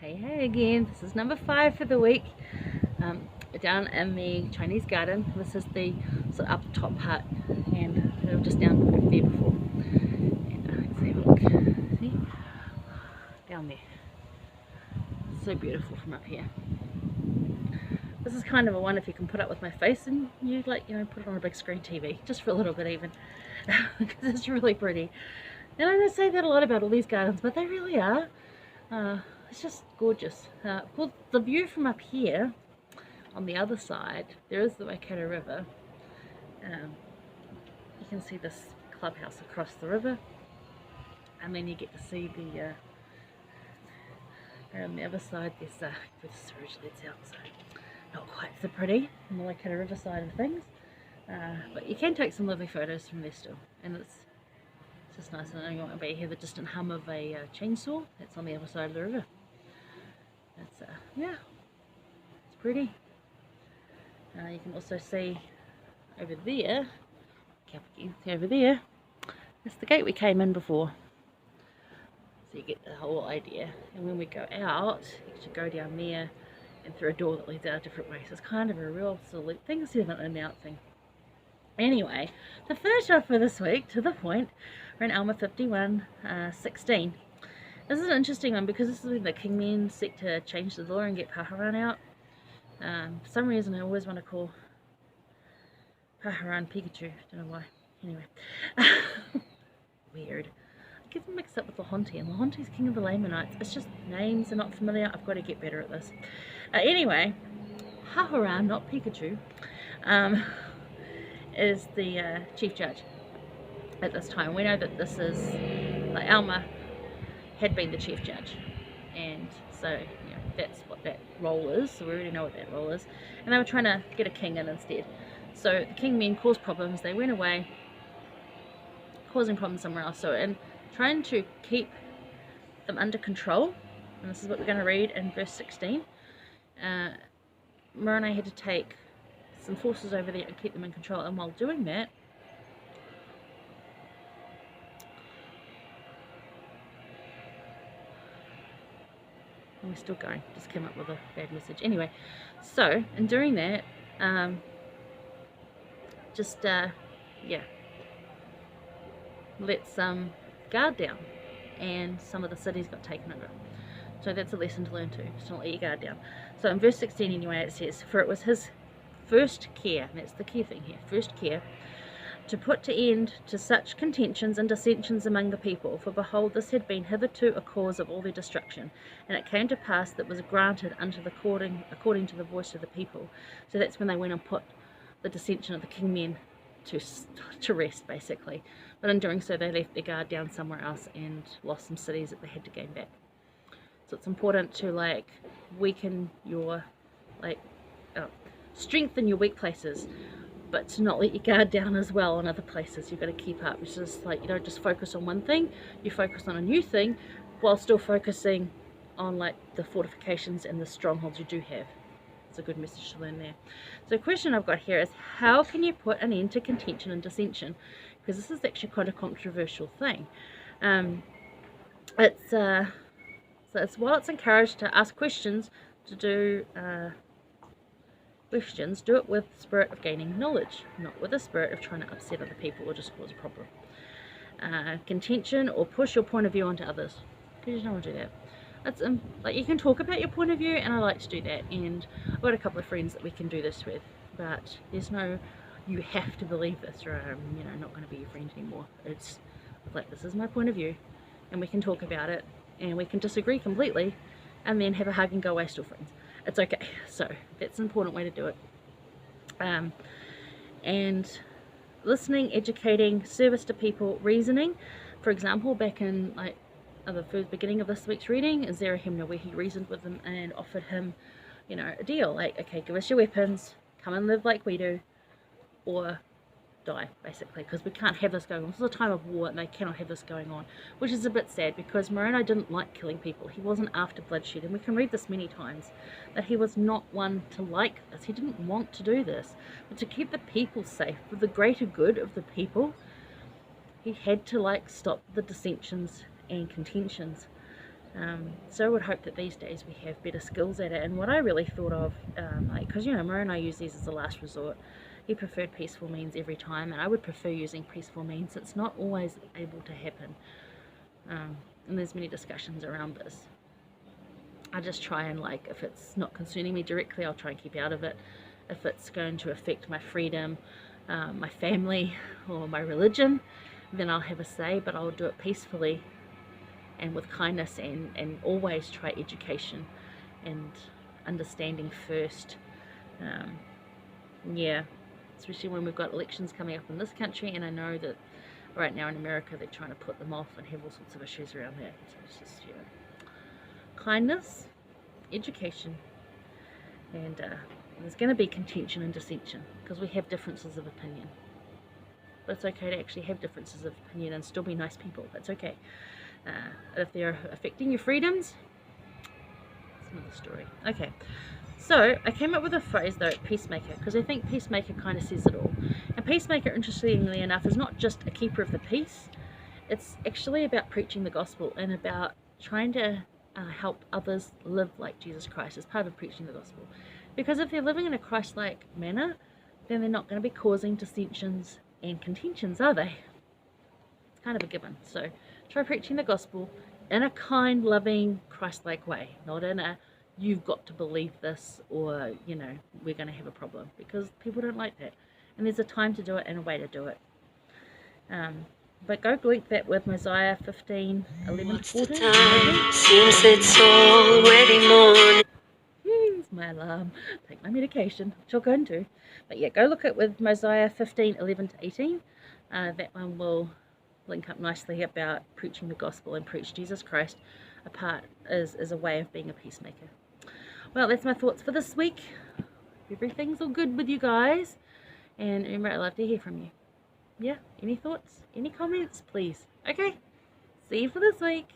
Hey again, this is number 5 for the week, down in the Chinese garden. This is the sort of up top part, and we were just down there before, and let's have a look, see, down there, so beautiful from up here. This is kind of a one if you can put up with my face and you put it on a big screen TV, just for a little bit even, because it's really pretty. And I don't say that a lot about all these gardens, but they really are. It's just gorgeous. Well, the view from up here, on the other side, there is the Waikato River. You can see this clubhouse across the river, and then you get to see the on the other side there's the sewage that's out, so not quite so pretty on the Waikato River side of things, but you can take some lovely photos from there still, and it's just nice. And you won't hear the distant hum of a chainsaw that's on the other side of the river. It's yeah, it's pretty. You can also see over there, over there, that's the gate we came in before. So you get the whole idea. And when we go out, you should go down there and through a door that leads out a different way. So it's kind of a real sort of thing instead of an announcing. Anyway, to finish off for this week, to the point, we're in Alma 51:16. This is an interesting one because this is when the Kingmen seek to change the law and get Paharan out. For some reason I always want to call Paharan Pikachu, don't know why. Anyway, weird. I get them mixed up with Lahonti, and Lahonti's king of the Lamanites. It's just names are not familiar. I've got to get better at this. Anyway, Paharan, not Pikachu, is the chief judge at this time. We know that this is, like, Alma had been the chief judge, and so that's what that role is, so we already know what that role is, and they were trying to get a king in instead. So the Kingmen caused problems, they went away causing problems somewhere else, so in trying to keep them under control, and this is what we're going to read in verse 16, Moroni had to take some forces over there and keep them in control, and while doing that, and we're still going, just came up with a bad message. Anyway, so in doing that, yeah, let some guard down, and some of the cities got taken over. So that's a lesson to learn too, just don't let your guard down. So in verse 16 anyway, it says, for it was his first care, and that's the key thing here, first care, to put to end to such contentions and dissensions among the people, for behold, this had been hitherto a cause of all their destruction, and it came to pass that was granted unto the according to the voice of the people. So that's when they went and put the dissension of the Kingmen to rest, basically. But in doing so, they left their guard down somewhere else and lost some cities that they had to gain back. So it's important to weaken your strengthen your weak places, but to not let your guard down as well on other places. You've got to keep up. It's just you don't just focus on one thing, you focus on a new thing while still focusing on the fortifications and the strongholds you do have. It's a good message to learn there. So the question I've got here is, how can you put an end to contention and dissension? Because this is actually quite a controversial thing. While it's encouraged to ask questions, to do questions, do it with the spirit of gaining knowledge, not with the spirit of trying to upset other people or just cause a problem. Contention, or push your point of view onto others, because you don't want to do that. It's you can talk about your point of view, and I like to do that, and I've got a couple of friends that we can do this with, but there's no you have to believe this or I'm not going to be your friend anymore. It's like, this is my point of view, and we can talk about it, and we can disagree completely and then have a hug and go away still friends. It's okay. So that's an important way to do it. And listening, educating, service to people, reasoning. For example, back in the first beginning of this week's reading is Zerahemnah, where he reasoned with him and offered him a deal, okay, give us your weapons, come and live like we do, or die, basically, because we can't have this going on. This is a time of war and they cannot have this going on, which is a bit sad, because Moroni didn't like killing people. He wasn't after bloodshed, and we can read this many times, that he was not one to like this. He didn't want to do this, but to keep the people safe, for the greater good of the people, he had to stop the dissensions and contentions. So I would hope that these days we have better skills at it. And what I really thought of, because Moroni and I use these as a last resort. He preferred peaceful means every time, and I would prefer using peaceful means. It's not always able to happen, and there's many discussions around this. I just try and, like, if it's not concerning me directly, I'll try and keep out of it. If it's going to affect my freedom, my family, or my religion, then I'll have a say, but I'll do it peacefully and with kindness, and always try education and understanding first. Yeah, especially when we've got elections coming up in this country, and I know that right now in America they're trying to put them off and have all sorts of issues around that. So it's just, kindness, education, and there's going to be contention and dissension because we have differences of opinion. But it's okay to actually have differences of opinion and still be nice people. That's okay. If they're affecting your freedoms, it's another story. Okay, so I came up with a phrase though, peacemaker, because I think peacemaker kind of says it all. And peacemaker, interestingly enough, is not just a keeper of the peace. It's actually about preaching the gospel and about trying to help others live like Jesus Christ as part of preaching the gospel. Because if they're living in a Christ-like manner, then they're not going to be causing dissensions and contentions, are they? It's kind of a given. So try preaching the gospel in a kind, loving, Christ-like way, not in a you've got to believe this, or we're going to have a problem, because people don't like that, and there's a time to do it and a way to do it. But go link that with Mosiah 15, 11 to 14. Seems it's already morning. It's my alarm. Take my medication, which I'll go into. But yeah, go look at with Mosiah 15, 11 to 18. That one will link up nicely about preaching the gospel and preach Jesus Christ apart as a way of being a peacemaker. Well, that's my thoughts for this week. Everything's all good with you guys. And remember, I'd love to hear from you. Yeah, any thoughts? Any comments? Please. Okay, see you for this week.